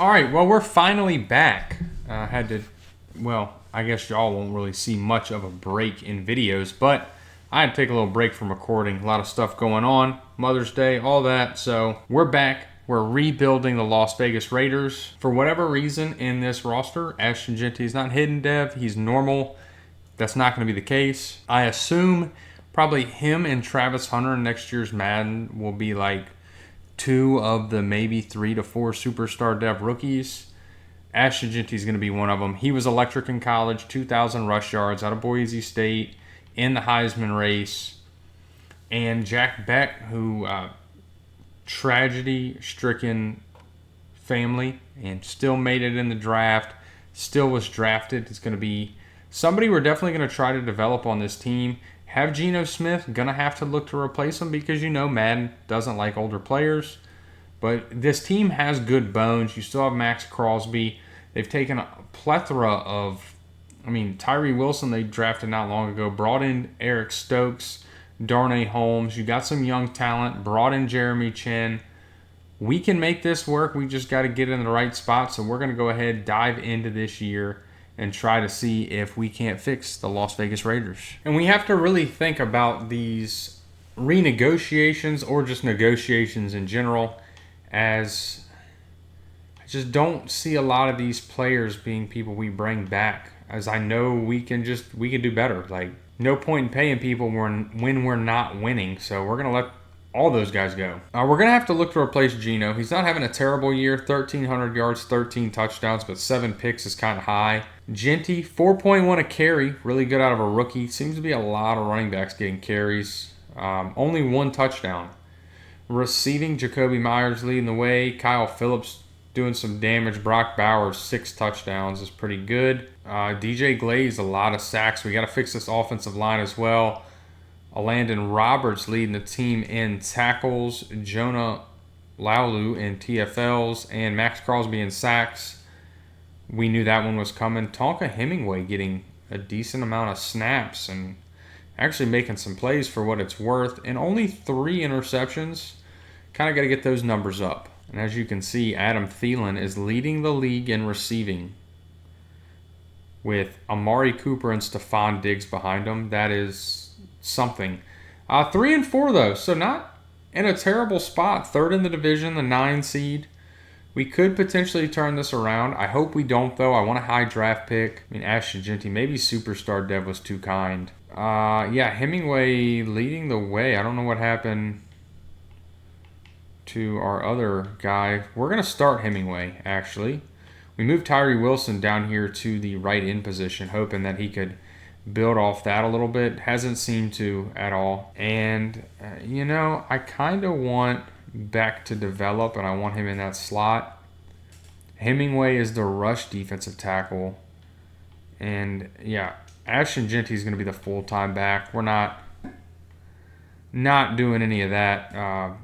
All right, well, we're finally back. Well, I guess y'all won't really see much of a break in videos, but I had to take a little break from recording. A lot of stuff going on, Mother's Day, all that. So we're back. We're rebuilding the Las Vegas Raiders. For whatever reason in this roster, Ashton Jeanty is not hidden dev. He's normal. That's not going to be the case. I assume probably him and Travis Hunter in next year's Madden will be like two of the maybe 3 to 4 superstar dev rookies. Ashton Jeanty is going to be one of them. He was electric in college, 2,000 rush yards out of Boise State in the Heisman race. And Jack Beck, who tragedy-stricken family and still made it in the draft, still was drafted. It's going to be somebody we're definitely going to try to develop on this team. Have Geno Smith, going to have to look to replace him because Madden doesn't like older players. But this team has good bones. You still have Max Crosby. They've taken a plethora of, Tyree Wilson they drafted not long ago, brought in Eric Stokes, Darnay Holmes. You got some young talent, brought in Jeremy Chin. We can make this work. We just got to get in the right spot. So we're going to go ahead, dive into this year, and try to see if we can't fix the Las Vegas Raiders. And we have to really think about these renegotiations or just negotiations in general, as I just don't see a lot of these players being people we bring back, as I know we can do better. Like, no point in paying people when we're not winning, so we're going to let all those guys go. We're going to have to look to replace Geno. He's not having a terrible year. 1,300 yards, 13 touchdowns, but 7 picks is kind of high. Jeanty, 4.1 a carry. Really good out of a rookie. Seems to be a lot of running backs getting carries. Only 1 touchdown. Receiving, Jacoby Myers leading the way. Kyle Phillips doing some damage. Brock Bowers, 6 touchdowns is pretty good. DJ Glaze, a lot of sacks. We got to fix this offensive line as well. Landon Roberts leading the team in tackles, Jonah Laulu in TFLs, and Max Crosby in sacks. We knew that one was coming. Tonka Hemingway getting a decent amount of snaps and actually making some plays for what it's worth, and only 3 interceptions. Kind of got to get those numbers up. And as you can see, Adam Thielen is leading the league in receiving with Amari Cooper and Stephon Diggs behind him. That is something. 3 and 4 though, so not in a terrible spot. 3rd in the division, the 9 seed. We could potentially turn this around. I hope we don't though. I want a high draft pick. Ashton Jeanty, maybe superstar dev was too kind. Hemingway leading the way. I don't know what happened to our other guy. We're gonna start Hemingway actually. We moved Tyree Wilson down here to the right end position, hoping that he could build off that a little bit. Hasn't seemed to at all. And, I kind of want Beck to develop, and I want him in that slot. Hemingway is the rush defensive tackle. And, Ashton Jeanty is going to be the full-time back. We're not doing any of that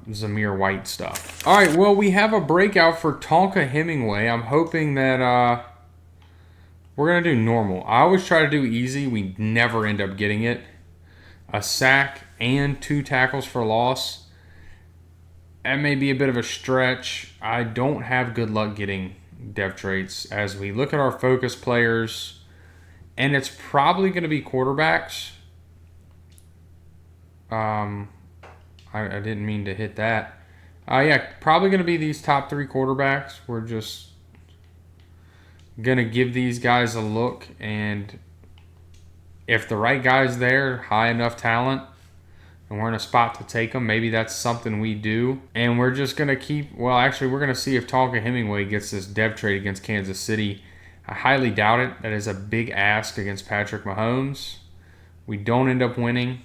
Zamir White stuff. All right, well, we have a breakout for Tonka Hemingway. I'm hoping that we're going to do normal. I always try to do easy. We never end up getting it. A sack and 2 tackles for loss. That may be a bit of a stretch. I don't have good luck getting dev traits as we look at our focus players. And it's probably going to be quarterbacks. I didn't mean to hit that. Probably going to be these top 3 quarterbacks. We're just going to give these guys a look, and if the right guy's there, high enough talent, and we're in a spot to take them, maybe that's something we do. And we're just going to we're going to see if Tonka Hemingway gets this dev trade against Kansas City. I highly doubt it. That is a big ask against Patrick Mahomes. We don't end up winning.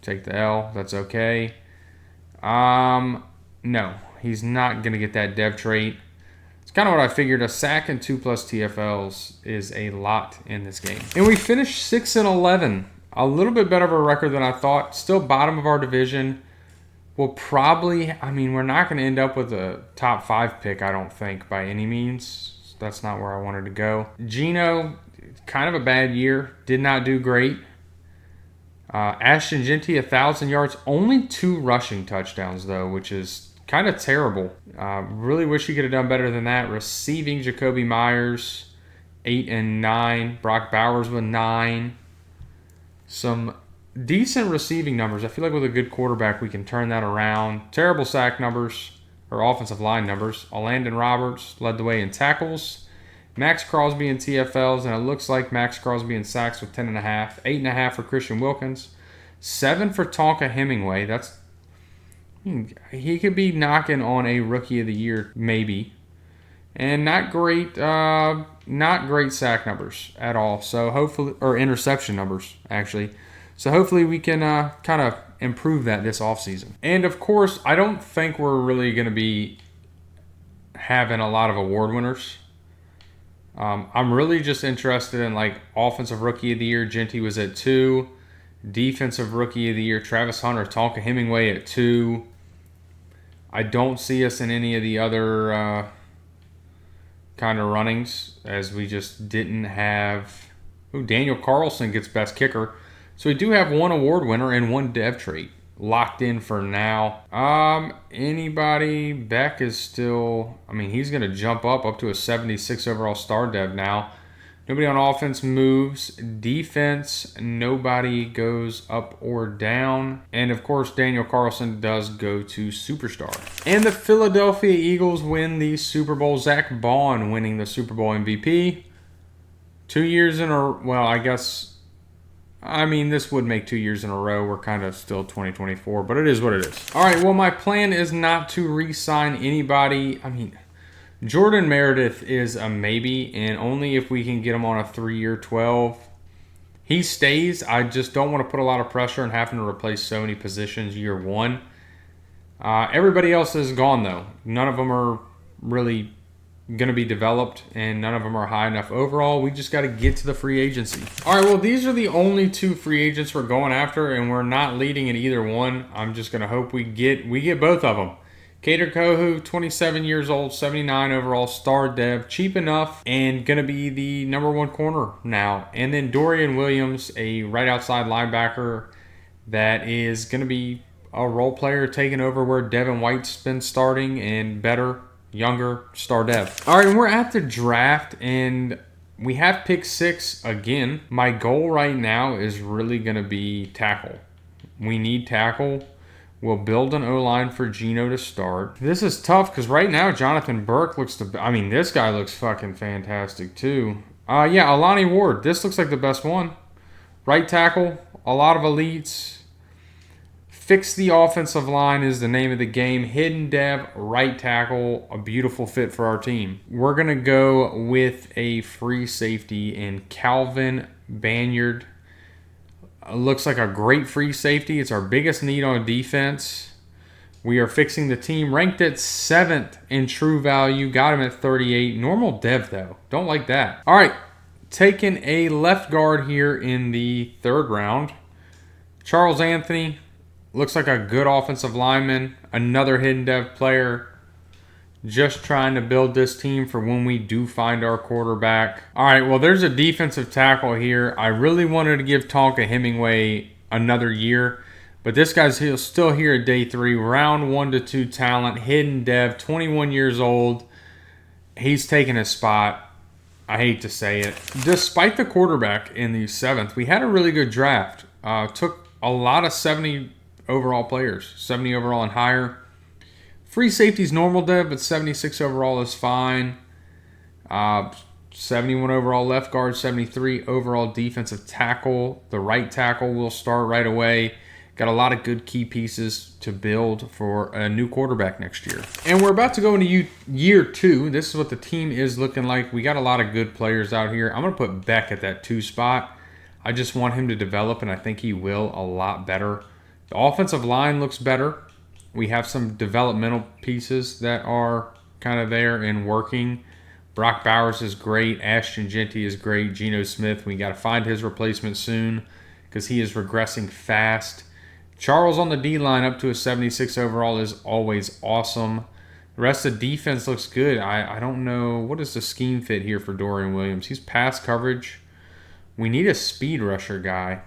Take the L. That's okay. No, he's not going to get that dev trait. It's kind of what I figured. A sack and 2+ TFLs is a lot in this game. And we finished 6-11. A little bit better of a record than I thought. Still bottom of our division. We'll probably, we're not going to end up with a top 5 pick, I don't think, by any means. That's not where I wanted to go. Geno, kind of a bad year. Did not do great. Ashton Jeanty, 1,000 yards. Only 2 rushing touchdowns, though, which is kind of terrible. Really wish he could have done better than that. Receiving, Jacoby Myers, 8 and 9. Brock Bowers with 9. Some decent receiving numbers. I feel like with a good quarterback, we can turn that around. Terrible sack numbers, or offensive line numbers. Landon Roberts led the way in tackles. Max Crosby in TFLs, and it looks like Max Crosby in sacks with 10.5. 8.5 for Christian Wilkins. 7 for Tonka Hemingway. He could be knocking on a Rookie of the Year, maybe. And not great sack numbers at all. So hopefully, or interception numbers, actually. So hopefully we can kind of improve that this offseason. And of course, I don't think we're really going to be having a lot of award winners. I'm really just interested in like Offensive Rookie of the Year. Jeanty was at 2. Defensive Rookie of the Year, Travis Hunter, Tonka Hemingway at 2. I don't see us in any of the other kind of runnings, as we just didn't have. Daniel Carlson gets Best Kicker. So we do have 1 award winner and 1 dev trait locked in for now. Anybody? Beck is still, he's going to jump up to a 76 overall star dev now. Nobody on offense moves. Defense, nobody goes up or down. And of course, Daniel Carlson does go to Superstar. And the Philadelphia Eagles win the Super Bowl. Zach Bond winning the Super Bowl MVP. 2 years in a, well, I guess, this would make 2 years in a row. We're kind of still 2024, but it is what it is. All right, well, my plan is not to re-sign anybody. Jordan Meredith is a maybe, and only if we can get him on a 3-year 12. He stays. I just don't want to put a lot of pressure on having to replace so many positions year 1. Everybody else is gone, though. None of them are really going to be developed, and none of them are high enough overall. We just got to get to the free agency. All right, well, these are the only 2 free agents we're going after, and we're not leading in either one. I'm just going to hope we get both of them. Kader Kohu, 27 years old, 79 overall, star dev, cheap enough, and going to be the number 1 corner now. And then Dorian Williams, a right outside linebacker that is going to be a role player taking over where Devin White's been starting, and better, younger, star dev. All right, and we're at the draft, and we have pick 6 again. My goal right now is really going to be tackle. We need tackle. We'll build an O-line for Geno to start. This is tough because right now Jonathan Burke looks this guy looks fucking fantastic too. Alani Ward. This looks like the best one. Right tackle, a lot of elites. Fix the offensive line is the name of the game. Hidden dev, right tackle, a beautiful fit for our team. We're going to go with a free safety in Calvin Banyard. Looks like a great free safety. It's our biggest need on defense. We are fixing the team. Ranked at 7th in true value. Got him at 38. Normal dev, though. Don't like that. All right. Taking a left guard here in the 3rd round. Charles Anthony. Looks like a good offensive lineman. Another hidden dev player. Just trying to build this team for when we do find our quarterback. All right, well, there's a defensive tackle here. I really wanted to give Tonka Hemingway another year, but this guy's still here at day 3. Round 1 to 2 talent, hidden dev, 21 years old. He's taking his spot. I hate to say it. Despite the quarterback in the 7th, we had a really good draft. Took a lot of 70 overall players, 70 overall and higher. Free safety's normal dev, but 76 overall is fine. 71 overall left guard, 73 overall defensive tackle. The right tackle will start right away. Got a lot of good key pieces to build for a new quarterback next year. And we're about to go into year 2. This is what the team is looking like. We got a lot of good players out here. I'm going to put Beck at that 2 spot. I just want him to develop, and I think he will a lot better. The offensive line looks better. We have some developmental pieces that are kind of there and working. Brock Bowers is great. Ashton Jeanty is great. Geno Smith, we got to find his replacement soon because he is regressing fast. Charles on the D-line up to a 76 overall is always awesome. The rest of the defense looks good. I don't know. What is the scheme fit here for Dorian Williams? He's pass coverage. We need a speed rusher guy.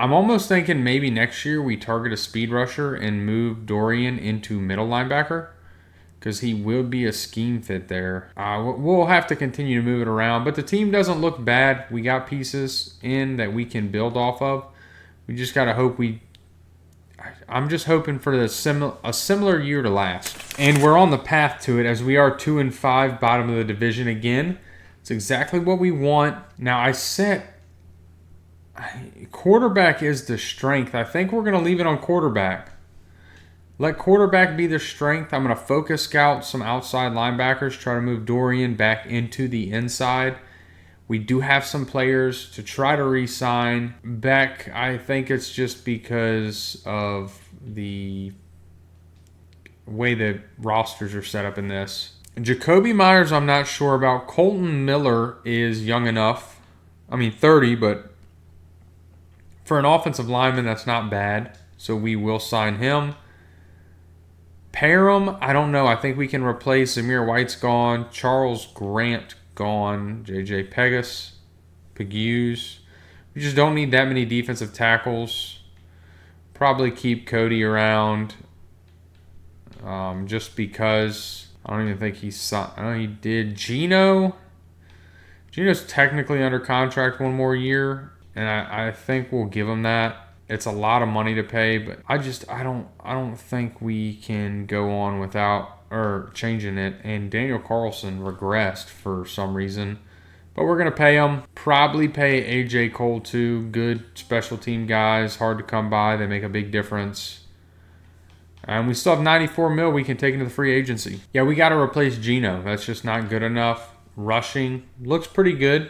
I'm almost thinking maybe next year we target a speed rusher and move Dorian into middle linebacker because he will be a scheme fit there. We'll have to continue to move it around, but the team doesn't look bad. We got pieces in that we can build off of. We just got to hope I'm just hoping for a similar year to last. And we're on the path to it as we are 2-5, bottom of the division again. It's exactly what we want. Now, I said quarterback is the strength. I think we're going to leave it on quarterback. Let quarterback be the strength. I'm going to focus scout some outside linebackers, try to move Dorian back into the inside. We do have some players to try to re-sign. Beck, I think it's just because of the way the rosters are set up in this. Jacoby Myers, I'm not sure about. Colton Miller is young enough. 30, but for an offensive lineman, that's not bad. So we will sign him. Parham, I don't know. I think we can replace Zamir White's gone. Charles Grant gone. J.J. Pegus. We just don't need that many defensive tackles. Probably keep Cody around just because. I don't even think he did. Geno. Geno's technically under contract one more year, and I think we'll give him that. It's a lot of money to pay, but I don't think we can go on without changing it. And Daniel Carlson regressed for some reason, but we're gonna pay him. Probably pay AJ Cole too. Good special team guys, hard to come by. They make a big difference. And we still have $94 million we can take into the free agency. Yeah, we got to replace Geno. That's just not good enough. Rushing looks pretty good.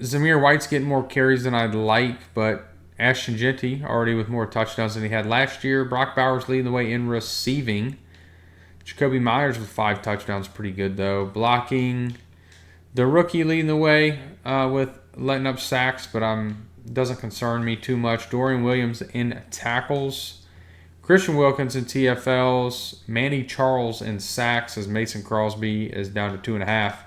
Zamir White's getting more carries than I'd like, but Ashton Jeanty already with more touchdowns than he had last year. Brock Bowers leading the way in receiving. Jacoby Myers with 5 touchdowns, pretty good though. Blocking, the rookie leading the way with letting up sacks, but doesn't concern me too much. Dorian Williams in tackles. Christian Wilkins in TFLs. Manny Charles in sacks as Mason Crosby is down to 2.5.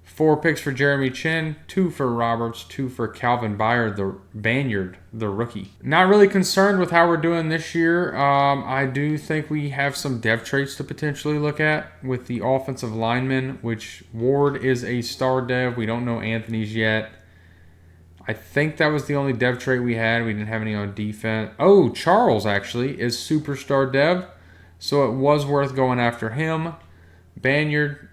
4 picks for Jeremy Chin, 2 for Roberts, 2 for Calvin Banyard, the rookie. Not really concerned with how we're doing this year. I do think we have some dev traits to potentially look at with the offensive linemen, which Ward is a star dev. We don't know Anthony's yet. I think that was the only dev trait we had. We didn't have any on defense. Oh, Charles actually is superstar dev, so it was worth going after him. Banyard,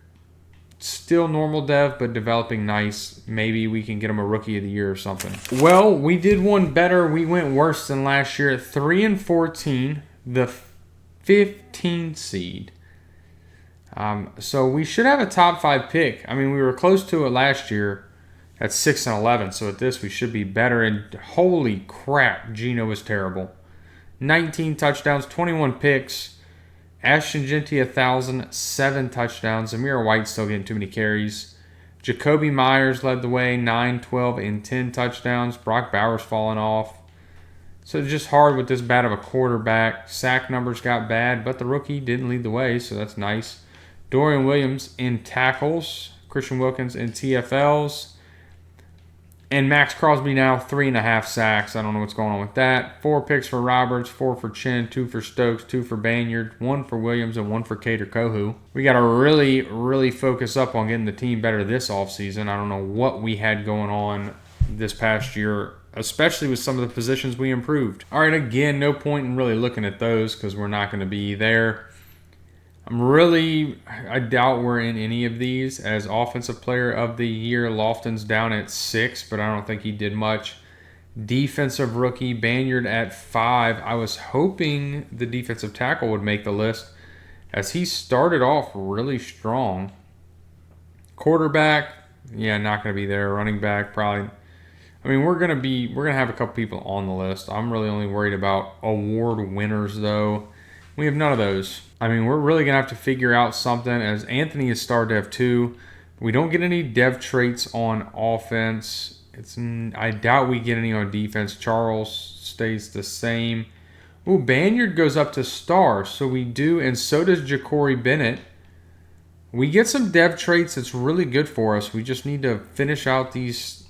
still normal dev, but developing nice. Maybe we can get him a rookie of the year or something. Well, we did one better. We went worse than last year at 3-14, the 15 seed. So we should have a top 5 pick. We were close to it last year at 6-11. So at this, we should be better. And holy crap, Geno was terrible. 19 touchdowns, 21 picks. Ashton Jeanty 1,000, 7 touchdowns. Zamir White still getting too many carries. Jacoby Myers led the way, 9, 12, and 10 touchdowns. Brock Bowers falling off. So it's just hard with this bad of a quarterback. Sack numbers got bad, but the rookie didn't lead the way, so that's nice. Dorian Williams in tackles. Christian Wilkins in TFLs. And Max Crosby now 3.5 sacks. I don't know what's going on with that. 4 picks for Roberts, 4 for Chin, 2 for Stokes, 2 for Banyard, 1 for Williams, and 1 for Cater Kohu. We got to really, really focus up on getting the team better this offseason. I don't know what we had going on this past year, especially with some of the positions we improved. All right, again, no point in really looking at those because we're not going to be there. I doubt we're in any of these. As Offensive Player of the Year, Lofton's down at 6, but I don't think he did much. Defensive Rookie, Banyard at 5. I was hoping the defensive tackle would make the list as he started off really strong. Quarterback, not going to be there. Running back, probably. We're going to have a couple people on the list. I'm really only worried about award winners, though. We have none of those. We're really going to have to figure out something as Anthony is star dev too. We don't get any dev traits on offense. I doubt we get any on defense. Charles stays the same. Ooh, Banyard goes up to star. So we do, and so does Ja'Cory Bennett. We get some dev traits that's really good for us. We just need to finish out these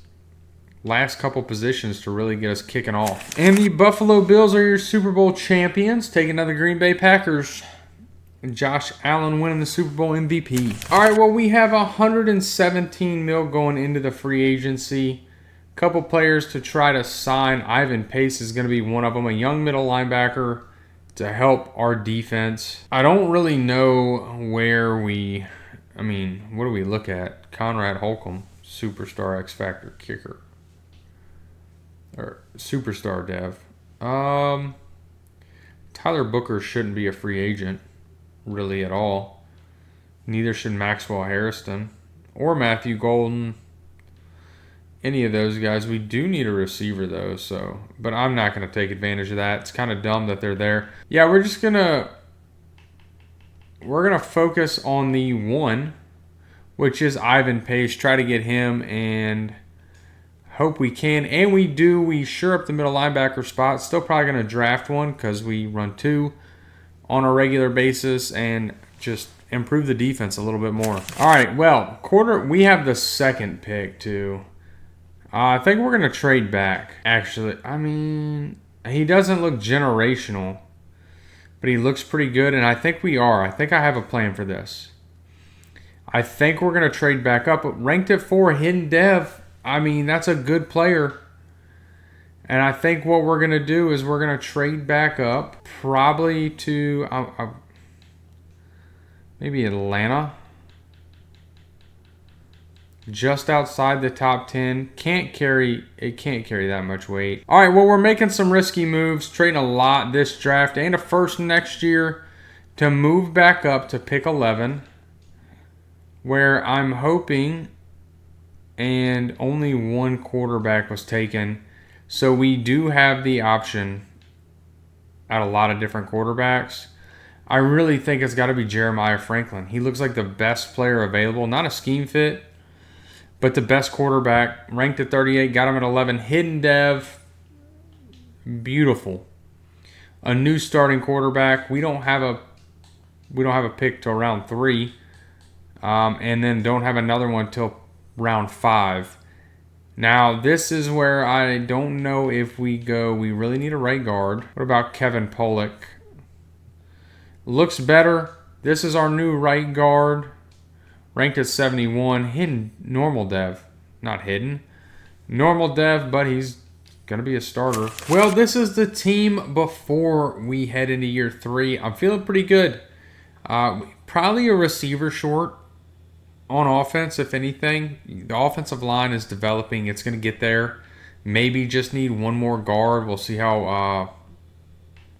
last couple positions to really get us kicking off. And the Buffalo Bills are your Super Bowl champions, taking another Green Bay Packers. And Josh Allen winning the Super Bowl MVP. All right, well, we have $117 million going into the free agency. Couple players to try to sign. Ivan Pace is going to be one of them, a young middle linebacker to help our defense. I don't really know where what do we look at? Conrad Holcomb, superstar X Factor kicker. Or superstar dev. Tyler Booker shouldn't be a free agent, really, at all. Neither should Maxwell Harrison or Matthew Golden. Any of those guys. We do need a receiver, though, but I'm not going to take advantage of that. It's kind of dumb that they're there. Yeah, we're going to focus on the one, which is Ivan Pace. Try to get him and hope we can. And we do. We shore up the middle linebacker spot. Still probably going to draft one because we run two on a regular basis and just improve the defense a little bit more. All right, well, we have the second pick, too. I think we're going to trade back, actually. He doesn't look generational, but he looks pretty good, and I think we are. I think I have a plan for this. I think we're going to trade back up, but ranked at 4, hidden dev. That's a good player. And I think what we're going to do is we're going to trade back up, probably to maybe Atlanta. Just outside the top 10. It can't carry that much weight. All right, well, we're making some risky moves, trading a lot this draft and a first next year to move back up to pick 11, where I'm hoping, and only one quarterback was taken. So we do have the option at a lot of different quarterbacks. I really think it's got to be Jeremiah Franklin. He looks like the best player available. Not a scheme fit, but the best quarterback, ranked at 38, got him at 11. Hidden dev, beautiful. A new starting quarterback. We don't have a pick till round 3, and then don't have another one till round 5. Now this is where I don't know if we go. We really need a right guard. What about Kevin Pollock? Looks better. This is our new right guard. Ranked at 71, hidden, normal dev. Not hidden. Normal dev, but he's going to be a starter. Well, this is the team before we head into year 3. I'm feeling pretty good. Probably a receiver short on offense, if anything. The offensive line is developing. It's going to get there. Maybe just need one more guard. We'll see how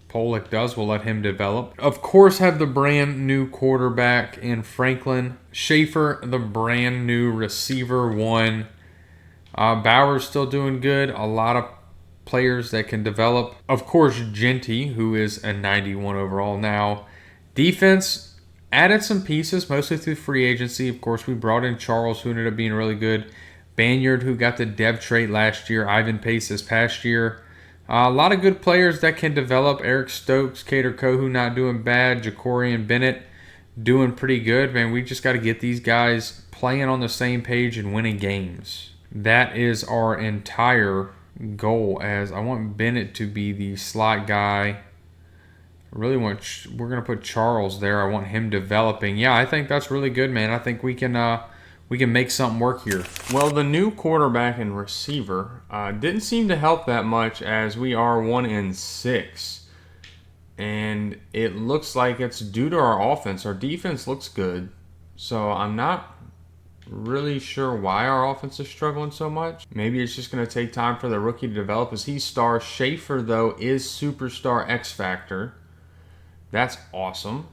Pollock does. We'll let him develop. Of course, have the brand new quarterback in Franklin. Schaefer, the brand new receiver, 1. Bauer's still doing good. A lot of players that can develop. Of course, Jeanty, who is a 91 overall now. Defense, added some pieces, mostly through free agency. Of course, we brought in Charles, who ended up being really good. Banyard, who got the dev trait last year. Ivan Pace this past year. A lot of good players that can develop. Eric Stokes, Cater Kohu not doing bad. Jacorian Bennett doing pretty good. Man, we just got to get these guys playing on the same page and winning games. That is our entire goal, as I want Bennett to be the slot guy. We're going to put Charles there. I want him developing. Yeah, I think that's really good, man. I think we can make something work here. Well, the new quarterback and receiver didn't seem to help that much, as we are 1-6. And it looks like it's due to our offense. Our defense looks good. So I'm not really sure why our offense is struggling so much. Maybe it's just going to take time for the rookie to develop, as he's star. Schaefer, though, is superstar X Factor. That's awesome.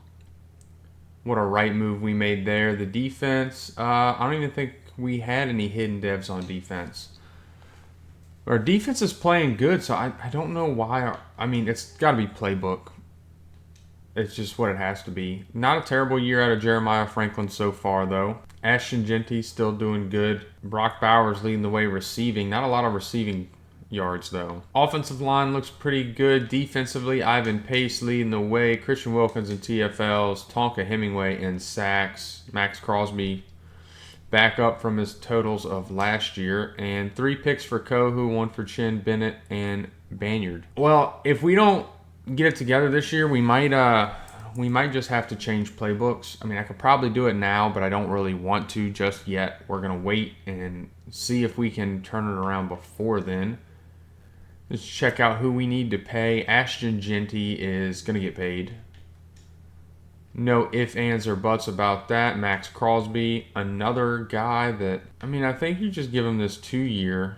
What a right move we made there. The defense, I don't even think we had any hidden devs on defense. Our defense is playing good, so I don't know why. It's got to be playbook. It's just what it has to be. Not a terrible year out of Jeremiah Franklin so far, though. Ashton Jeanty still doing good. Brock Bowers leading the way receiving. Not a lot of receiving yards, though. Offensive line looks pretty good. Defensively, Ivan Pace leading the way. Christian Wilkins in TFLs. Tonka Hemingway in sacks. Max Crosby back up from his totals of last year. And 3 picks for Kohu, 1 for Chin, Bennett, and Banyard. Well, if we don't get it together this year, we might just have to change playbooks. I mean, I could probably do it now, but I don't really want to just yet. We're going to wait and see if we can turn it around before then. Let's check out who we need to pay. Ashton Jeanty is going to get paid. No ifs, ands, or buts about that. Max Crosby, another guy that, I mean, I think you just give him this 2-year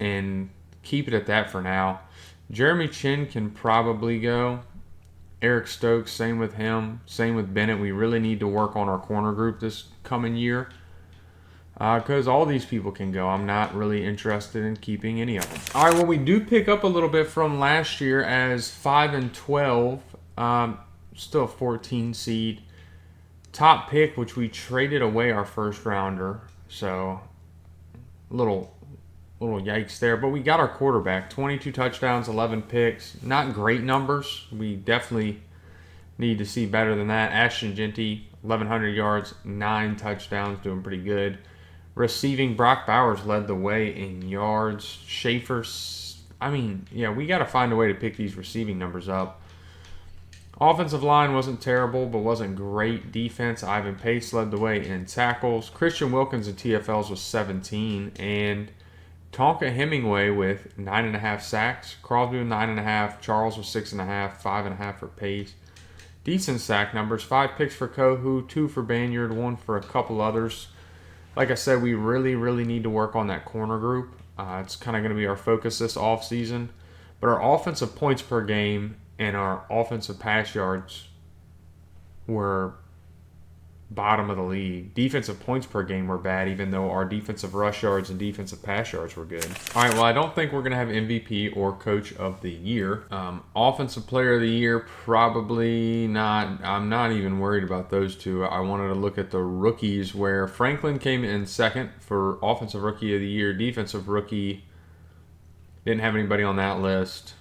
and keep it at that for now. Jeremy Chin can probably go. Eric Stokes, same with him. Same with Bennett. We really need to work on our corner group this coming year. Because all these people can go. I'm not really interested in keeping any of them. All right, well, we do pick up a little bit from last year as 5-12. Still a 14 seed. Top pick, which we traded away our first rounder. So, little yikes there. But we got our quarterback. 22 touchdowns, 11 picks. Not great numbers. We definitely need to see better than that. Ashton Jeanty, 1,100 yards, 9 touchdowns, doing pretty good. Receiving, Brock Bowers led the way in yards. Schaefer, I mean, yeah, we got to find a way to pick these receiving numbers up. Offensive line wasn't terrible, but wasn't great. Defense, Ivan Pace led the way in tackles. Christian Wilkins in TFLs was 17. And Tonka Hemingway with 9.5 sacks. Crosby with 9.5. Charles with 6.5. 5.5 for Pace. Decent sack numbers. 5 picks for Kohu, 2 for Banyard, 1 for a couple others. Like I said, we really, really need to work on that corner group. It's kind of going to be our focus this offseason. But our offensive points per game and our offensive pass yards were bottom of the league. Defensive points per game were bad, even though our defensive rush yards and defensive pass yards were good. All right, well, I don't think we're going to have MVP or Coach of the Year. Offensive Player of the Year, probably not. I'm not even worried about those two. I wanted to look at the rookies, where Franklin came in second for Offensive Rookie of the Year. Defensive Rookie, didn't have anybody on that list.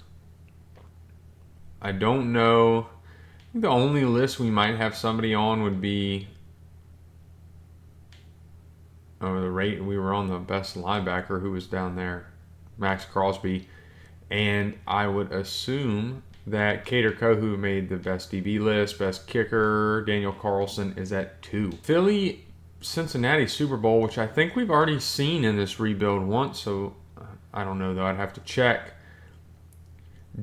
I don't know. I think the only list we might have somebody on would be we were on the best linebacker who was down there, Max Crosby. And I would assume that Cater Kohu made the best DB list. Best kicker, Daniel Carlson, is at 2. Philly, Cincinnati Super Bowl, which I think we've already seen in this rebuild once, so I don't know, though. I'd have to check.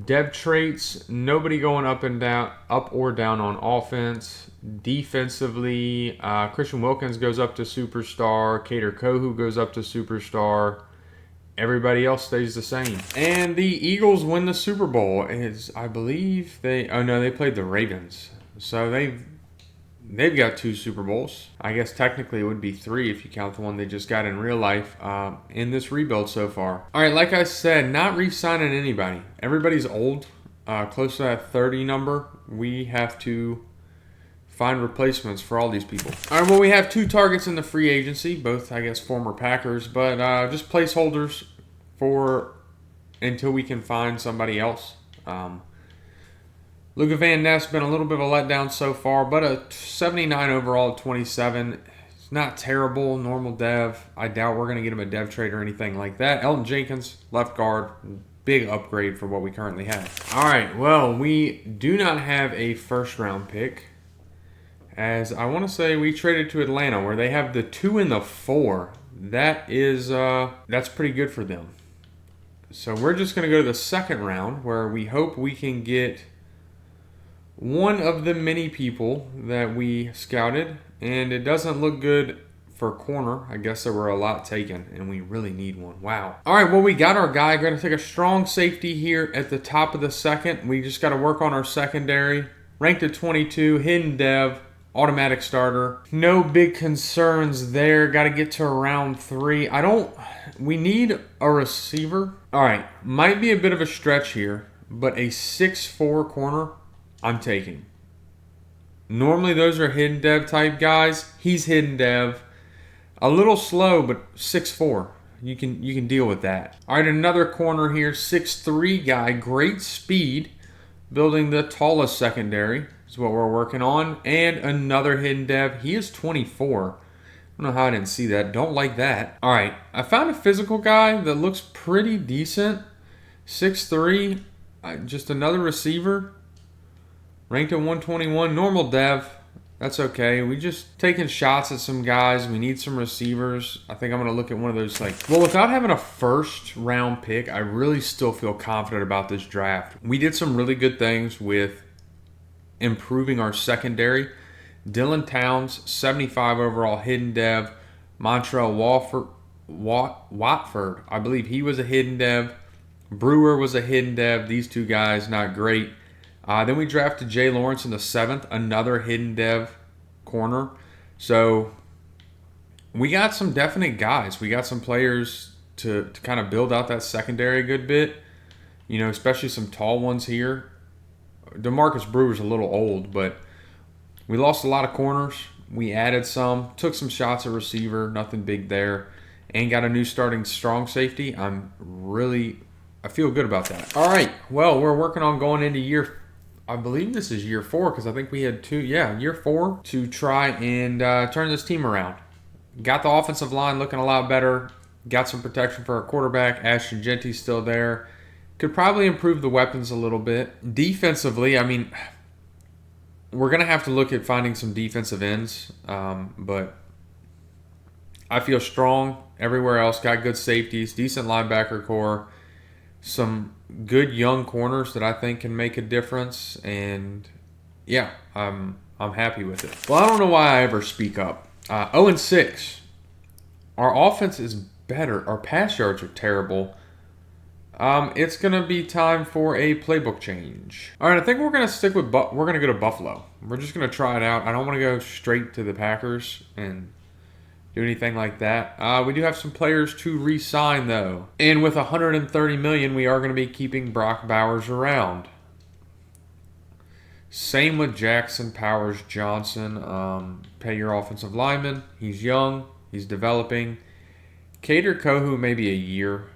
Dev traits, nobody going up or down on offense. Defensively, Christian Wilkins goes up to superstar. Cater Kohu goes up to superstar. Everybody else stays the same. And the Eagles win the Super Bowl. I believe they played the Ravens. So they've got 2 Super Bowls. I guess technically it would be 3 if you count the one they just got in real life in this rebuild so far. All right, like I said, not re-signing anybody. Everybody's old, close to that 30 number. We have to find replacements for all these people. All right, well, we have 2 targets in the free agency, both, I guess, former Packers, but just placeholders until we can find somebody else. Luca Van Ness been a little bit of a letdown so far, but a 79 overall at 27. It's not terrible, normal dev. I doubt we're going to get him a dev trade or anything like that. Elton Jenkins, left guard, big upgrade for what we currently have. All right, well, we do not have a first-round pick, as I want to say we traded to Atlanta, where they have the 2 and the 4. That's pretty good for them. So we're just going to go to the second round, where we hope we can get one of the many people that we scouted, and it doesn't look good for corner. I guess there were a lot taken, and we really need one. Wow. All right, well, we got our guy. Going to take a strong safety here at the top of the second. We just got to work on our secondary. Ranked at 22, hidden dev, automatic starter. No big concerns there. Got to get to round 3. We need a receiver. All right, might be a bit of a stretch here, but a 6'4" corner, I'm taking. Normally those are hidden dev type guys. He's hidden dev. A little slow, but 6'4". You can deal with that. All right, another corner here, 6'3" guy, great speed, building the tallest secondary. is what we're working on. And another hidden dev. He is 24. I don't know how I didn't see that. Don't like that. All right. I found a physical guy that looks pretty decent. 6'3". Just another receiver. Ranked at 121. Normal dev. That's okay. We just taking shots at some guys. We need some receivers. I think I'm going to look at one of those without having a first round pick, I really still feel confident about this draft. We did some really good things with improving our secondary. Dylan Towns, 75 overall hidden dev. Montreal Watford, I believe he was a hidden dev. Brewer was a hidden dev. These two guys, not great. Then we drafted Jay Lawrence in the 7th, another hidden dev corner. So we got some definite guys. We got some players to kind of build out that secondary a good bit. You know, especially some tall ones here. DeMarcus Brewer's a little old, but we lost a lot of corners. We added some, took some shots at receiver, nothing big there, and got a new starting strong safety. I feel good about that. All right, well, we're working on going into I believe this is year 4 because I think we had year 4 to try and turn this team around. Got the offensive line looking a lot better. Got some protection for our quarterback. Ashton Jeanty's still there. Could probably improve the weapons a little bit. Defensively, I mean, we're going to have to look at finding some defensive ends, but I feel strong everywhere else. Got good safeties, decent linebacker core, some good young corners that I think can make a difference, and yeah, I'm happy with it. Well, I don't know why I ever speak up. 0-6. Our offense is better. Our pass yards are terrible. It's going to be time for a playbook change. All right, I think we're going to stick with we're going to go to Buffalo. We're just going to try it out. I don't want to go straight to the Packers and do anything like that. We do have some players to re-sign, though. And with $130 million, we are going to be keeping Brock Bowers around. Same with Jackson Powers Johnson. Pay your offensive lineman. He's young. He's developing. Cater Kohu, maybe a year.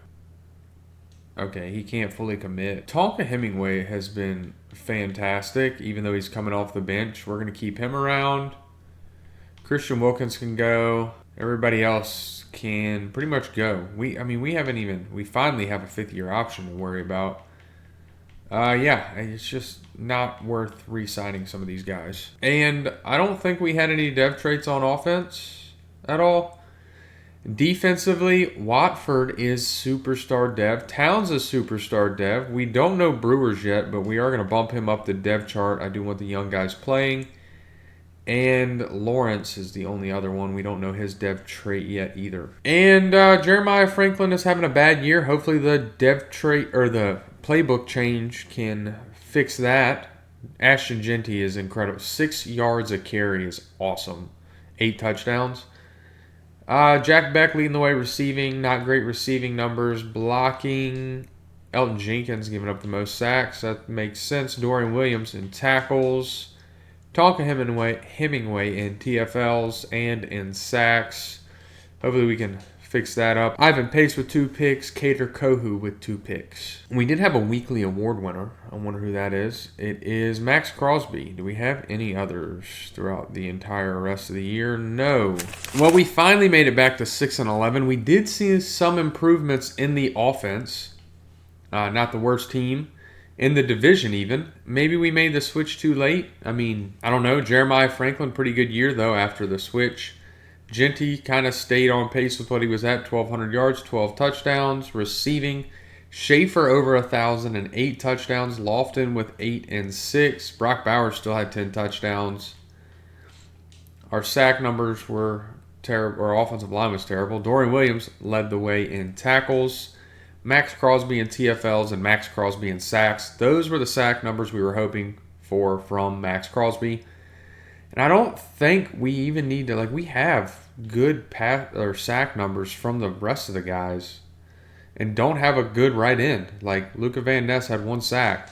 Okay, he can't fully commit. Tonka Hemingway has been fantastic, even though he's coming off the bench. We're going to keep him around. Christian Wilkins can go. Everybody else can pretty much go. We finally have a 5th-year option to worry about. It's just not worth re-signing some of these guys. And I don't think we had any dev traits on offense at all. Defensively, Watford is superstar dev. Towns is superstar dev. We don't know Brewers yet, but we are going to bump him up the dev chart. I do want the young guys playing. And Lawrence is the only other one. We don't know his dev trait yet either. And Jeremiah Franklin is having a bad year. Hopefully the dev trait or the playbook change can fix that. Ashton Jeanty is incredible. 6 yards a carry is awesome. 8 touchdowns. Jack Beck leading the way receiving. Not great receiving numbers. Blocking. Elton Jenkins giving up the most sacks. That makes sense. Dorian Williams in tackles. Tonka Hemingway in TFLs and in sacks. Hopefully we can fix that up. Ivan Pace with 2 picks. Cater Kohu with 2 picks. We did have a weekly award winner. I wonder who that is. It is Max Crosby. Do we have any others throughout the entire rest of the year? No. Well, we finally made it back to 6-11. We did see some improvements in the offense. Not the worst team. In the division even. Maybe we made the switch too late. I mean, I don't know. Jeremiah Franklin, pretty good year though after the switch. Jeanty kind of stayed on pace with what he was at. 1,200 yards, 12 touchdowns. Receiving, Schaefer over 1,000 and 8 touchdowns. Lofton with 8 and 6. Brock Bowers still had 10 touchdowns. Our sack numbers were terrible. Our offensive line was terrible. Dorian Williams led the way in tackles. Max Crosby in TFLs and Max Crosby in sacks. Those were the sack numbers we were hoping for from Max Crosby. And I don't think we even need to, we have good pass or sack numbers from the rest of the guys and don't have a good right end. Like Luca Van Ness had 1 sack.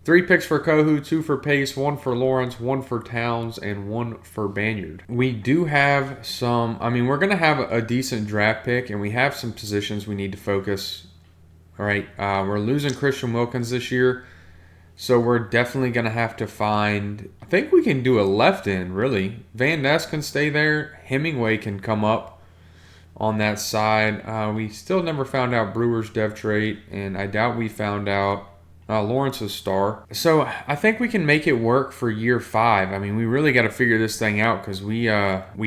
3 picks for Kohu, 2 for Pace, 1 for Lawrence, 1 for Towns, and 1 for Banyard. We do have we're going to have a decent draft pick, and we have some positions we need to focus. All right, we're losing Christian Wilkins this year. So we're definitely going to have to find, I think we can do a left end, really. Van Ness can stay there. Hemingway can come up on that side. We still never found out Brewer's dev trait, and I doubt we found out Lawrence's star. So I think we can make it work for year 5. I mean, we really got to figure this thing out because we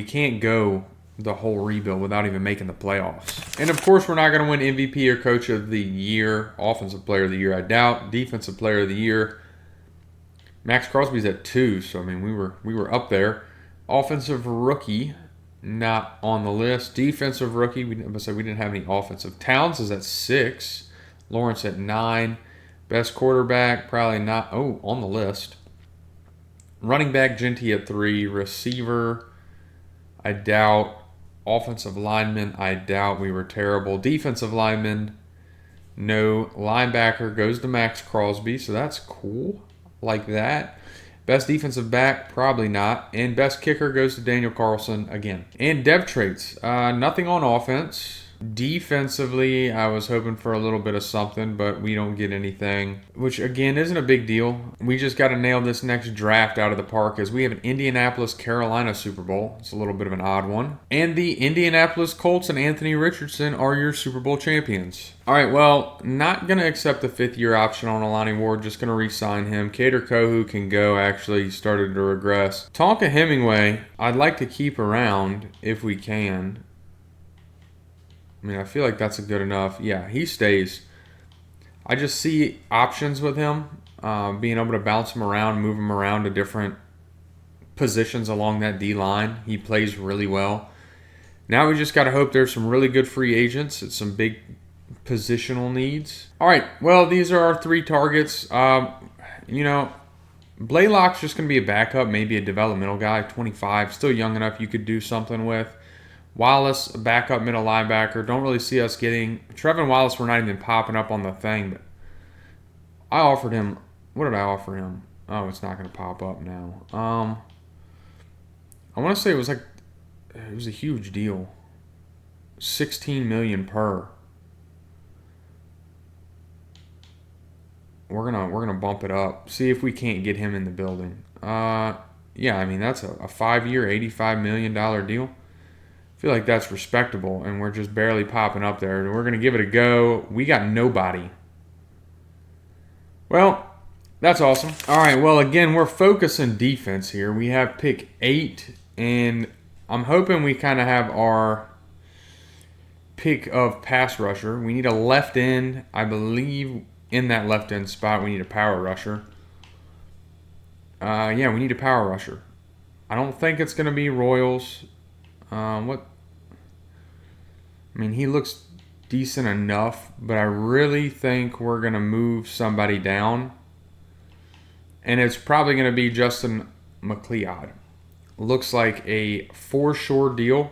can't go the whole rebuild without even making the playoffs. And of course, we're not going to win MVP or Coach of the Year, Offensive Player of the Year, I doubt. Defensive Player of the Year, Max Crosby's at 2, so I mean we were up there. Offensive Rookie, not on the list. Defensive Rookie, we didn't have any offensive. Towns is at 6. Lawrence at 9. Best quarterback, probably not. Oh, on the list. Running back, Jeanty at 3. Receiver, I doubt. Offensive lineman, I doubt. We were terrible. Defensive lineman, no. Linebacker goes to Max Crosby, so that's cool. Like that. Best defensive back, probably not. And best kicker goes to Daniel Carlson again. And dev traits, nothing on offense. Defensively, I was hoping for a little bit of something, but we don't get anything, which again isn't a big deal. We just got to nail this next draft out of the park as we have an Indianapolis-Carolina Super Bowl. It's a little bit of an odd one. And the Indianapolis Colts and Anthony Richardson are your Super Bowl champions. All right, well, not going to accept the 5th-year option on Alani Ward. Just going to re-sign him. Cater Kohu can go. Actually started to regress. Tonka Hemingway, I'd like to keep around if we can. I mean, I feel like that's a good enough. Yeah, he stays. I just see options with him, being able to bounce him around, move him around to different positions along that D-line. He plays really well. Now we just got to hope there's some really good free agents. It's some big positional needs. All right, well, these are our 3 targets. Blaylock's just going to be a backup, maybe a developmental guy, 25, still young enough you could do something with. Wallace, a backup middle linebacker. Don't really see us getting... Trevin Wallace, we're not even popping up on the thing, but I offered him... What did I offer him? Oh, it's not going to pop up now. I want to say it was a huge deal. $16 million per. We're gonna bump it up. See if we can't get him in the building. Yeah, I mean that's a 5-year, $85 million deal. I feel like that's respectable, and we're just barely popping up there. We're going to give it a go. We got nobody. Well, that's awesome. All right, well, again, we're focusing defense here. We have pick 8, and I'm hoping we kind of have our pick of pass rusher. We need a left end. I believe in that left end spot we need a power rusher. Yeah, we need a power rusher. I don't think it's going to be Royals. He looks decent enough, but I really think we're going to move somebody down. And it's probably going to be Justin McLeod. Looks like a for-sure deal.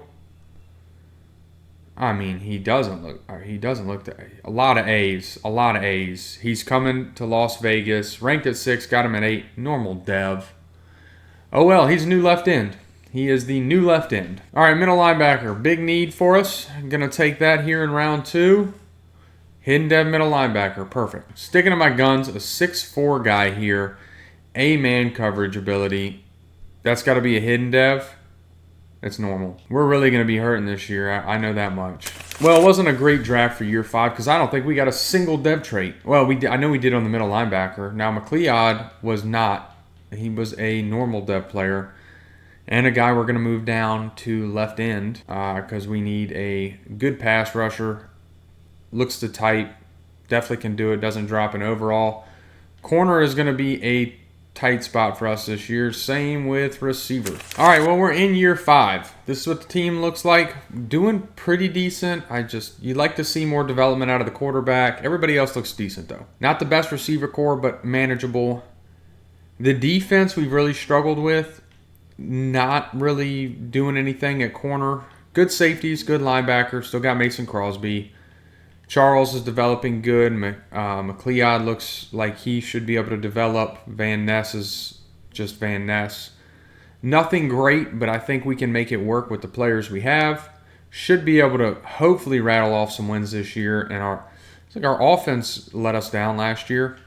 I mean, he doesn't look a lot of A's. He's coming to Las Vegas, ranked at 6, got him at 8, normal dev. Oh well, he's a new left end. He is the new left end. All right, middle linebacker. Big need for us. I'm going to take that here in round 2. Hidden dev middle linebacker. Perfect. Sticking to my guns, a 6'4 guy here. A-man coverage ability. That's got to be a hidden dev. It's normal. We're really going to be hurting this year. I know that much. Well, it wasn't a great draft for year 5 because I don't think we got a single dev trait. Well, I know we did on the middle linebacker. Now, McLeod was not. He was a normal dev player. And a guy we're going to move down to left end because we need a good pass rusher. Looks the type. Definitely can do it. Doesn't drop an overall. Corner is going to be a tight spot for us this year. Same with receiver. All right, well, we're in year 5. This is what the team looks like. Doing pretty decent. You'd like to see more development out of the quarterback. Everybody else looks decent, though. Not the best receiver core, but manageable. The defense we've really struggled with. Not really doing anything at corner. Good safeties, good linebackers. Still got Mason Crosby. Charles is developing good. McLeod looks like he should be able to develop. Van Ness is just Van Ness. Nothing great, but I think we can make it work with the players we have. Should be able to hopefully rattle off some wins this year. And our offense let us down last year.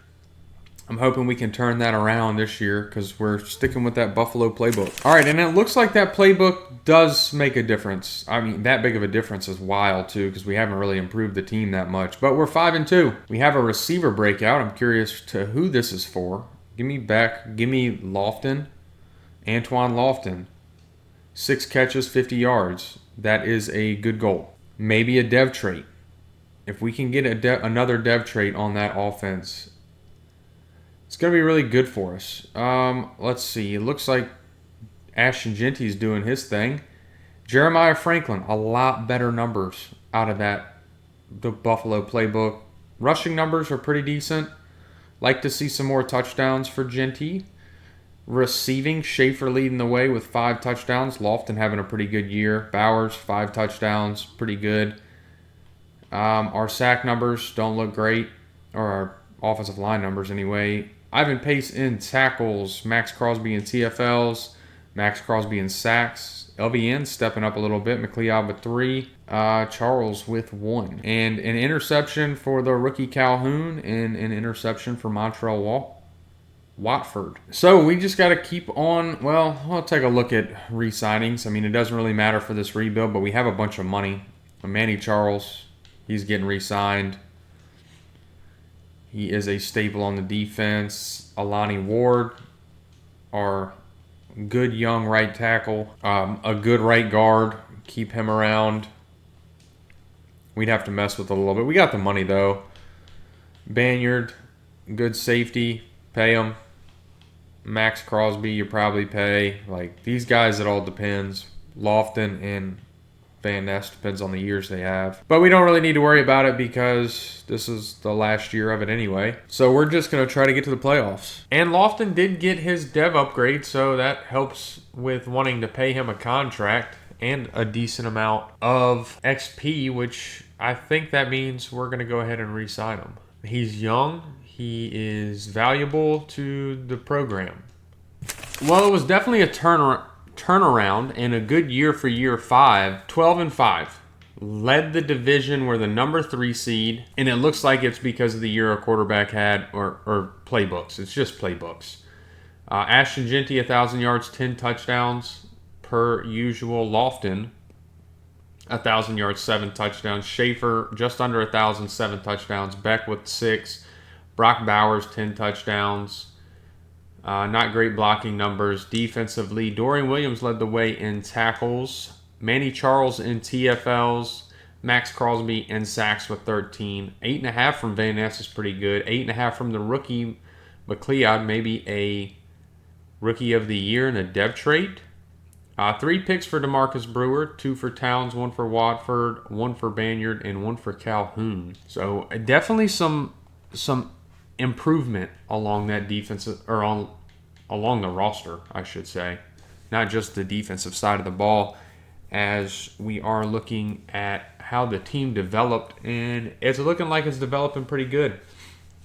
I'm hoping we can turn that around this year because we're sticking with that Buffalo playbook. All right, and it looks like that playbook does make a difference. I mean, that big of a difference is wild, too, because we haven't really improved the team that much. But we're 5-2. We have a receiver breakout. I'm curious to who this is for. Give me Lofton. Antoine Lofton. 6 catches, 50 yards. That is a good goal. Maybe a dev trait. If we can get another dev trait on that offense, it's going to be really good for us. Let's see. It looks like Ashton Jeanty is doing his thing. Jeremiah Franklin, a lot better numbers out of the Buffalo playbook. Rushing numbers are pretty decent. Like to see some more touchdowns for Jeanty. Receiving, Schaefer leading the way with 5 touchdowns. Lofton having a pretty good year. Bowers, 5 touchdowns, pretty good. Our sack numbers don't look great, or our offensive line numbers anyway. Ivan Pace in tackles, Max Crosby in TFLs, Max Crosby in sacks, LVN stepping up a little bit, McLeod with 3, Charles with 1. And an interception for the rookie Calhoun and an interception for Montreal Watford. So we just got to keep on, well, I'll take a look at re-signings. I mean, it doesn't really matter for this rebuild, but we have a bunch of money. Manny Charles, he's getting re-signed. He is a staple on the defense. Alani Ward, our good young right tackle. A good right guard. Keep him around. We'd have to mess with it a little bit. We got the money, though. Banyard, good safety. Pay him. Max Crosby, you probably pay. Like, these guys, it all depends. Lofton and Van Ness, depends on the years they have. But we don't really need to worry about it because this is the last year of it anyway. So we're just going to try to get to the playoffs. And Lofton did get his dev upgrade, so that helps with wanting to pay him a contract and a decent amount of XP, which I think that means we're going to go ahead and re-sign him. He's young. He is valuable to the program. Well, it was definitely a turnaround and a good year for year 5. 12-5. Led the division, were the number 3 seed, and it looks like it's because of the year a quarterback had, or playbooks. It's just playbooks. Ashton Jeanty, 1,000 yards, 10 touchdowns per usual. Lofton, 1,000 yards, 7 touchdowns. Schaefer, just under 1,000, 7 touchdowns. Beck with 6. Brock Bowers, 10 touchdowns. Not great blocking numbers. Defensively, Dorian Williams led the way in tackles. Manny Charles in TFLs. Max Crosby in sacks with 13. 8.5 from Van Ness is pretty good. 8.5 from the rookie McLeod, maybe a rookie of the year and a dev trait. 3 picks for DeMarcus Brewer. 2 for Towns, 1 for Watford, 1 for Banyard, and 1 for Calhoun. So definitely some improvement along that defensive, or along the roster, I should say. Not just the defensive side of the ball, as we are looking at how the team developed, and it's looking like it's developing pretty good.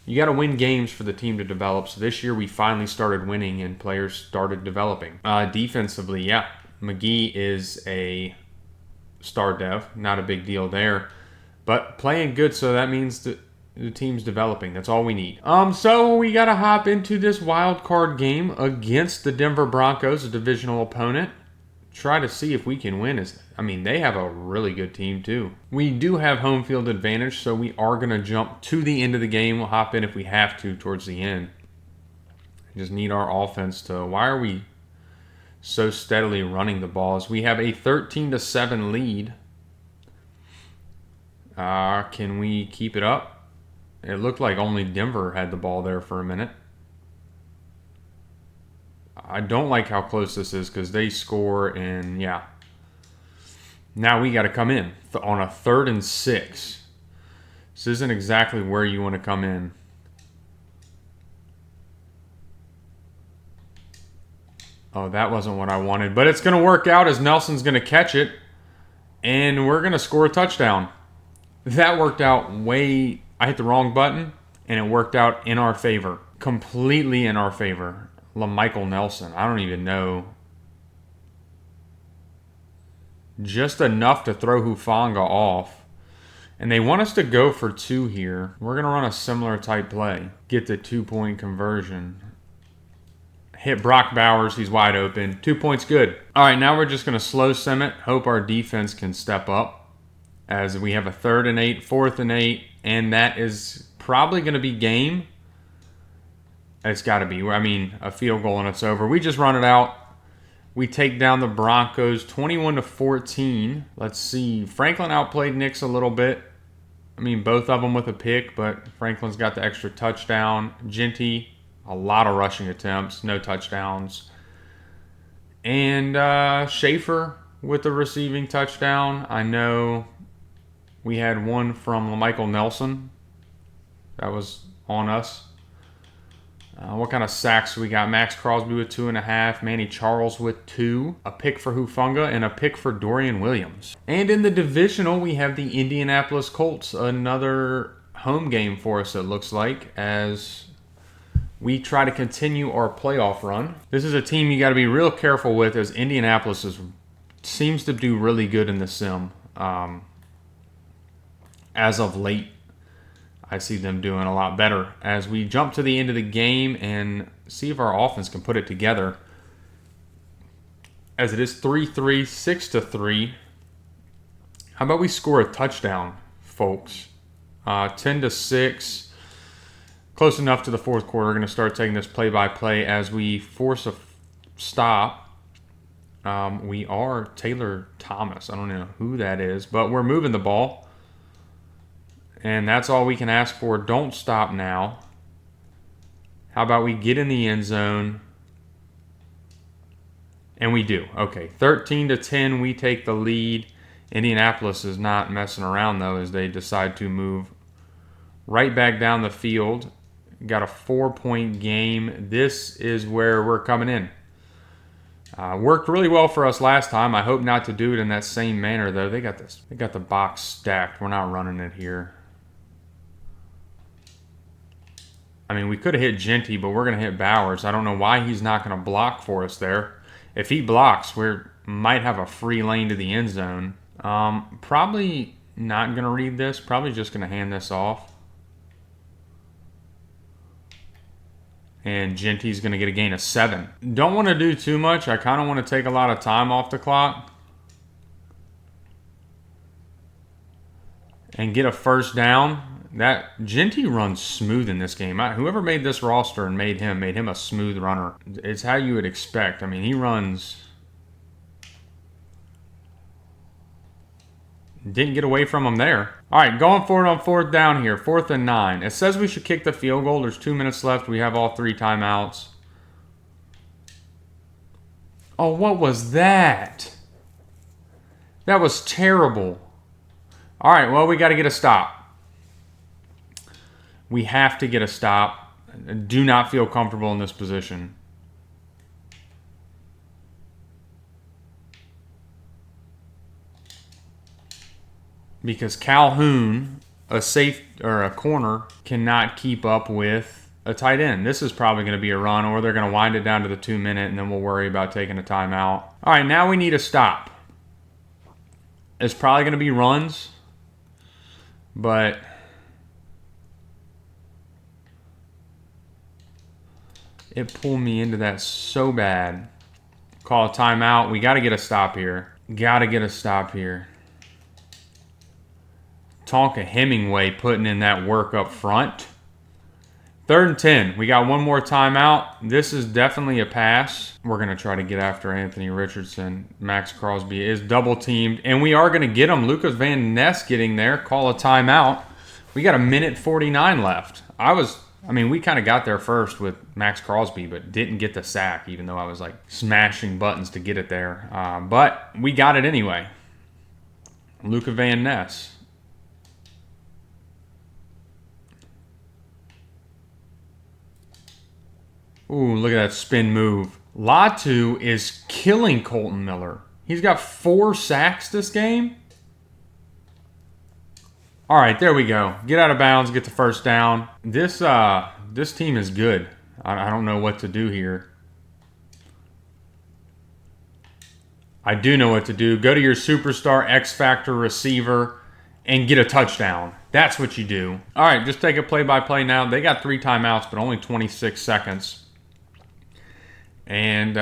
You got to win games for the team to develop. So this year we finally started winning and players started developing. Defensively, yeah, McGee is a star dev. Not a big deal there. But playing good, so that means that the team's developing. That's all we need. So we got to hop into this wild card game against the Denver Broncos, a divisional opponent. Try to see if we can win. They have a really good team too. We do have home field advantage, so we are going to jump to the end of the game. We'll hop in if we have to towards the end. Just need our offense to... Why are we so steadily running the balls? We have a 13-7 lead. Can we keep it up? It looked like only Denver had the ball there for a minute. I don't like how close this is because they score, and yeah. Now we got to come in on a 3rd and 6. This isn't exactly where you want to come in. Oh, that wasn't what I wanted. But it's going to work out as Nelson's going to catch it, and we're going to score a touchdown. That worked out way... I hit the wrong button, and it worked out in our favor. Completely in our favor. LaMichael Nelson. I don't even know. Just enough to throw Hufanga off. And they want us to go for 2 here. We're going to run a similar type play. Get the 2-point conversion. Hit Brock Bowers. He's wide open. 2 points good. All right, now we're just going to slow sim it. Hope our defense can step up. As we have a 3rd and 8, 4th and 8. And that is probably going to be game. It's got to be. I mean, a field goal and it's over. We just run it out. We take down the Broncos 21-14. Let's see. Franklin outplayed Nix a little bit. I mean, both of them with a pick, but Franklin's got the extra touchdown. Jeanty, a lot of rushing attempts, no touchdowns. And Schaefer with the receiving touchdown. I know we had one from Michael Nelson. That was on us. What kind of sacks we got? Max Crosby with 2.5. Manny Charles with 2. A pick for Hufanga and a pick for Dorian Williams. And in the divisional, we have the Indianapolis Colts. Another home game for us, it looks like, as we try to continue our playoff run. This is a team you got to be real careful with, as Indianapolis seems to do really good in the sim. As of late, I see them doing a lot better as we jump to the end of the game and see if our offense can put it together. As it is 3-3, 6-3. How about we score a touchdown, folks? 10-6. Close enough to the fourth quarter. We're going to start taking this play-by-play as we force a stop. We are Taylor Thomas. I don't know who that is, but we're moving the ball. And that's all we can ask for. Don't stop now. How about we get in the end zone? And we do. Okay, 13-10, we take the lead. Indianapolis is not messing around, though, as they decide to move right back down the field. Got a 4-point game. This is where we're coming in. Worked really well for us last time. I hope not to do it in that same manner, though. They got this. They got the box stacked. We're not running it here. I mean, we could have hit Jeanty, but we're going to hit Bowers. I don't know why he's not going to block for us there. If he blocks, we might have a free lane to the end zone. Probably not going to read this. Probably just going to hand this off. And Jeanty's going to get a gain of 7. Don't want to do too much. I kind of want to take a lot of time off the clock. And get a first down. That Jeanty runs smooth in this game. Whoever made this roster and made him a smooth runner. It's how you would expect. I mean, he runs. Didn't get away from him there. All right, going for it on 4th down here. 4th and 9. It says we should kick the field goal. There's 2 minutes left. We have all 3 timeouts. Oh, what was that? That was terrible. All right, well, we got to get a stop. We have to get a stop. Do not feel comfortable in this position. Because Calhoun, a safe or a corner, cannot keep up with a tight end. This is probably going to be a run, or they're going to wind it down to the 2-minute, and then we'll worry about taking a timeout. All right, now we need a stop. It's probably going to be runs, but it pulled me into that so bad. Call a timeout. We got to get a stop here. Got to get a stop here. Tonka Hemingway putting in that work up front. 3rd and 10. We got one more timeout. This is definitely a pass. We're going to try to get after Anthony Richardson. Max Crosby is double teamed, and we are going to get him. Lucas Van Ness getting there. Call a timeout. We got 1:49 left. I mean, we kind of got there first with Max Crosby, but didn't get the sack, even though I was like smashing buttons to get it there. But we got it anyway. Luca Van Ness. Ooh, look at that spin move. Latu is killing Colton Miller. He's got 4 sacks this game. All right, there we go. Get out of bounds, get the first down. This team is good. I don't know what to do here. I do know what to do. Go to your superstar X Factor receiver and get a touchdown. That's what you do. All right, just take a play-by-play now. They got 3 timeouts, but only 26 seconds. And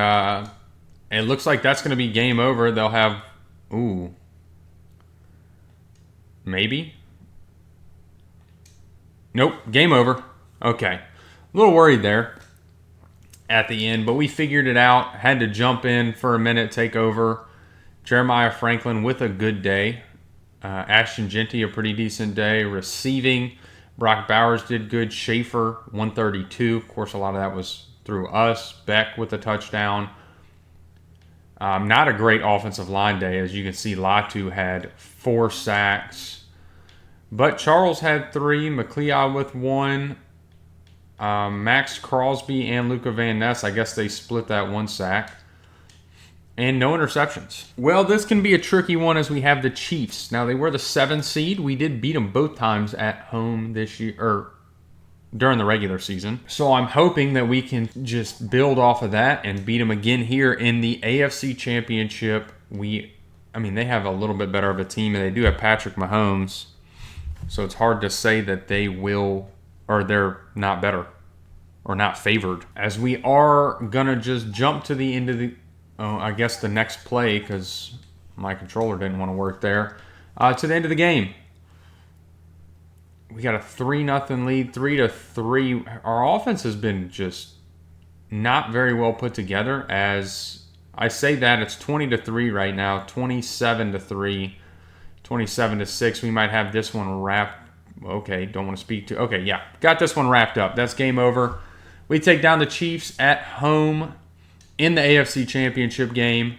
it looks like that's going to be game over. They'll have, maybe? Nope, game over. Okay. A little worried there at the end, but we figured it out. Had to jump in for a minute, take over. Jeremiah Franklin with a good day. Ashton Jeanty, a pretty decent day. Receiving, Brock Bowers did good. Schaefer, 132. Of course, a lot of that was through us. Beck with a touchdown. Not a great offensive line day. As you can see, Latu had 4 sacks. But Charles had 3. McLeod with 1. Max Crosby and Luca Van Ness, I guess they split that 1 sack. And no interceptions. Well, this can be a tricky one as we have the Chiefs. Now, they were the 7 seed. We did beat them both times at home this year, or during the regular season. So I'm hoping that we can just build off of that and beat them again here in the AFC Championship. They have a little bit better of a team, and they do have Patrick Mahomes. So it's hard to say that they will, or they're not better, or not favored. As we are going to just jump to the end of the next play, because my controller didn't want to work there, to the end of the game. We got a 3-0 lead, 3-3. Our offense has been just not very well put together. As I say that, it's 20-3 right now, 27-3, 27-6. We might have this one wrapped. Okay, don't want to speak to. Okay, yeah, got this one wrapped up. That's game over. We take down the Chiefs at home in the AFC Championship game.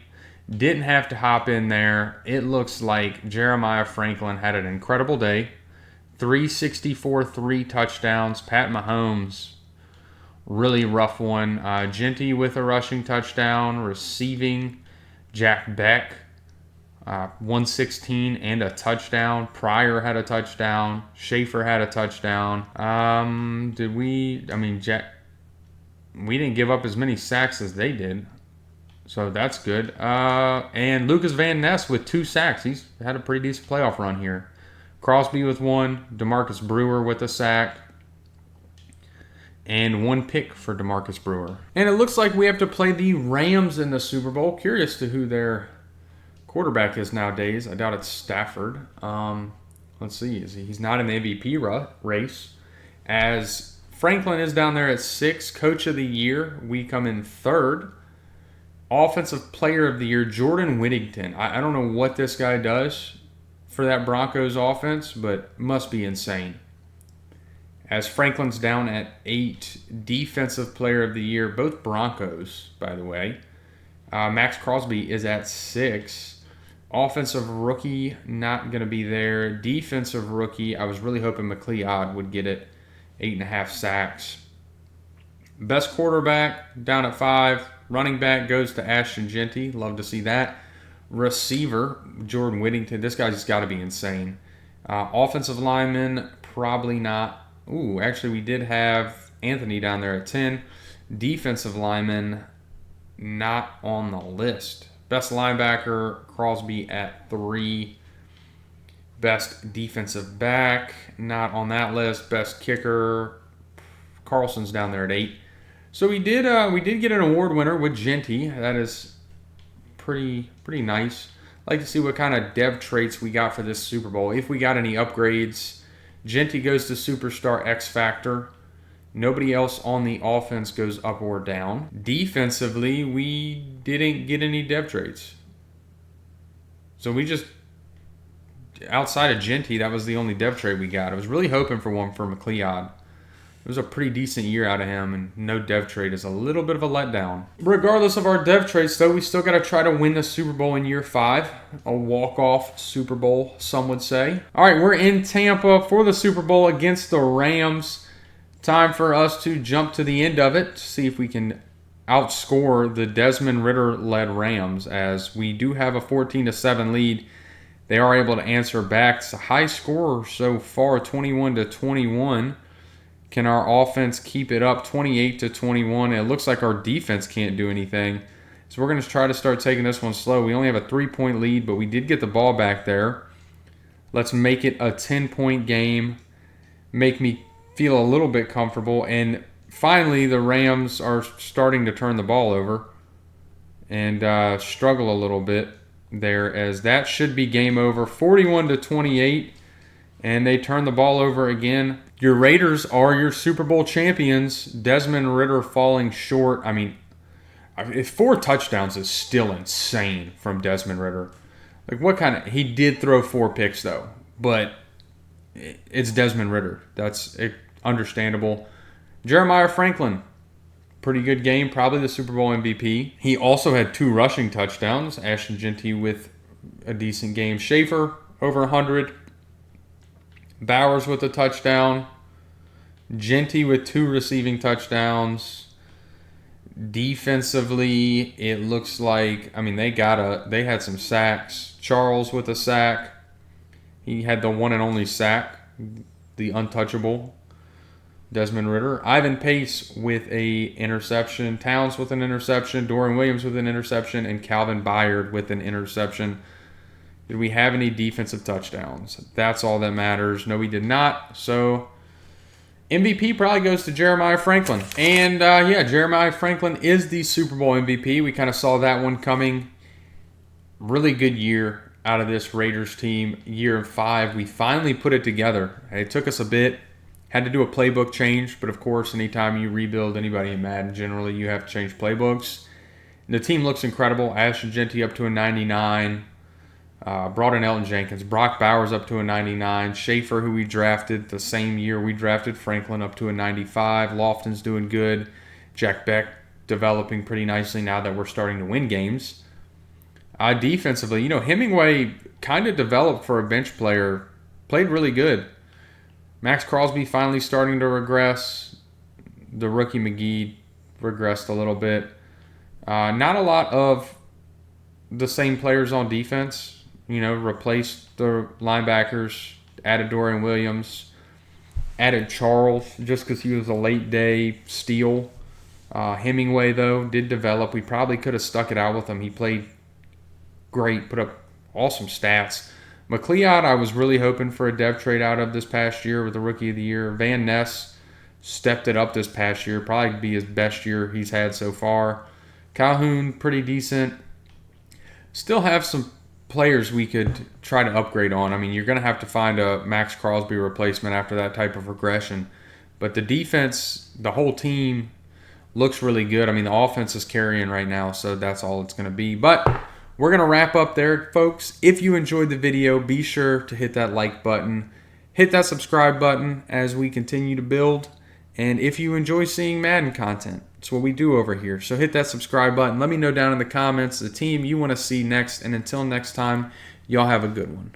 Didn't have to hop in there. It looks like Jeremiah Franklin had an incredible day. 364, 3 touchdowns. Pat Mahomes, really rough one. Jeanty with a rushing touchdown. Receiving, Jack Beck, 116 and a touchdown. Pryor had a touchdown. Schaefer had a touchdown. We didn't give up as many sacks as they did, so that's good. And Lucas Van Ness with 2 sacks. He's had a pretty decent playoff run here. Crosby with 1. DeMarcus Brewer with a sack. And 1 pick for DeMarcus Brewer. And it looks like we have to play the Rams in the Super Bowl. Curious to who their quarterback is nowadays. I doubt it's Stafford. Let's see. He's not in the MVP race. As Franklin is down there at 6. Coach of the Year, we come in 3rd. Offensive Player of the Year, Jordan Whittington. I don't know what this guy does for that Broncos offense, but must be insane. As Franklin's down at 8. Defensive Player of the Year, both Broncos, by the way. Max Crosby is at 6. Offensive Rookie, not going to be there. Defensive Rookie, I was really hoping McLeod would get it. 8.5 sacks. Best quarterback, down at 5. Running back goes to Ashton Jeanty. Love to see that. Receiver, Jordan Whittington. This guy's got to be insane. Offensive lineman, probably not. Actually, we did have Anthony down there at 10. Defensive lineman, not on the list. Best linebacker, Crosby at 3. Best defensive back, not on that list. Best kicker, Carlson's down there at 8. So we did get an award winner with Jeanty. That is pretty nice. I'd like to see what kind of dev traits we got for this Super Bowl. If we got any upgrades. Jeanty goes to Superstar X Factor. Nobody else on the offense goes up or down. Defensively, we didn't get any dev traits. So we just, outside of Jeanty, that was the only dev trait we got. I was really hoping for one for McLeod. It was a pretty decent year out of him, and no dev trait is a little bit of a letdown. Regardless of our dev traits, though, we still got to try to win the Super Bowl in year 5. A walk-off Super Bowl, some would say. All right, we're in Tampa for the Super Bowl against the Rams. Time for us to jump to the end of it, to see if we can outscore the Desmond Ridder-led Rams, as we do have a 14-7 lead. They are able to answer back. It's a high score so far, 21-21. Can our offense keep it up, 28-21? It looks like our defense can't do anything. So we're going to try to start taking this one slow. We only have a 3-point lead, but we did get the ball back there. Let's make it a 10-point game. Make me feel a little bit comfortable. And finally, the Rams are starting to turn the ball over and struggle a little bit there, as that should be game over. 41-28, and they turn the ball over again. Your Raiders are your Super Bowl champions. Desmond Ridder falling short. I mean, 4 touchdowns is still insane from Desmond Ridder. Like, he did throw 4 picks though, but it's Desmond Ridder. That's understandable. Jeremiah Franklin, pretty good game, probably the Super Bowl MVP. He also had 2 rushing touchdowns. Ashton Jeanty with a decent game. Schaefer over 100. Bowers with a touchdown. Jeanty with 2 receiving touchdowns. Defensively, it looks like, they had some sacks. Charles with a sack. He had the one and only sack, the untouchable Desmond Ridder. Ivan Pace with a interception. Towns with an interception. Dorian Williams with an interception. And Calvin Byard with an interception. Did we have any defensive touchdowns? That's all that matters. No, we did not. So MVP probably goes to Jeremiah Franklin. And Jeremiah Franklin is the Super Bowl MVP. We kind of saw that one coming. Really good year out of this Raiders team. Year 5, we finally put it together. It took us a bit. Had to do a playbook change, but of course, anytime you rebuild anybody in Madden, generally you have to change playbooks. And the team looks incredible. Ashton Jeanty up to a 99. Brought in Elton Jenkins. Brock Bowers up to a 99. Schaefer, who we drafted the same year we drafted Franklin, up to a 95. Lofton's doing good. Jack Beck developing pretty nicely now that we're starting to win games. Defensively, Hemingway kind of developed for a bench player. Played really good. Max Crosby finally starting to regress. The rookie McGee regressed a little bit. Not a lot of the same players on defense. Replaced the linebackers, added Dorian Williams, added Charles just because he was a late day steal. Hemingway, though, did develop. We probably could have stuck it out with him. He played great, put up awesome stats. McLeod, I was really hoping for a dev trade out of this past year with the Rookie of the Year. Van Ness stepped it up this past year. Probably be his best year he's had so far. Calhoun, pretty decent. Still have some players we could try to upgrade on. You're going to have to find a Max Crosby replacement after that type of regression. But the defense, the whole team looks really good. The offense is carrying right now, so that's all it's going to be. But we're going to wrap up there, folks. If you enjoyed the video, be sure to hit that like button. Hit that subscribe button as we continue to build. And if you enjoy seeing Madden content, it's what we do over here. So hit that subscribe button. Let me know down in the comments the team you want to see next. And until next time, y'all have a good one.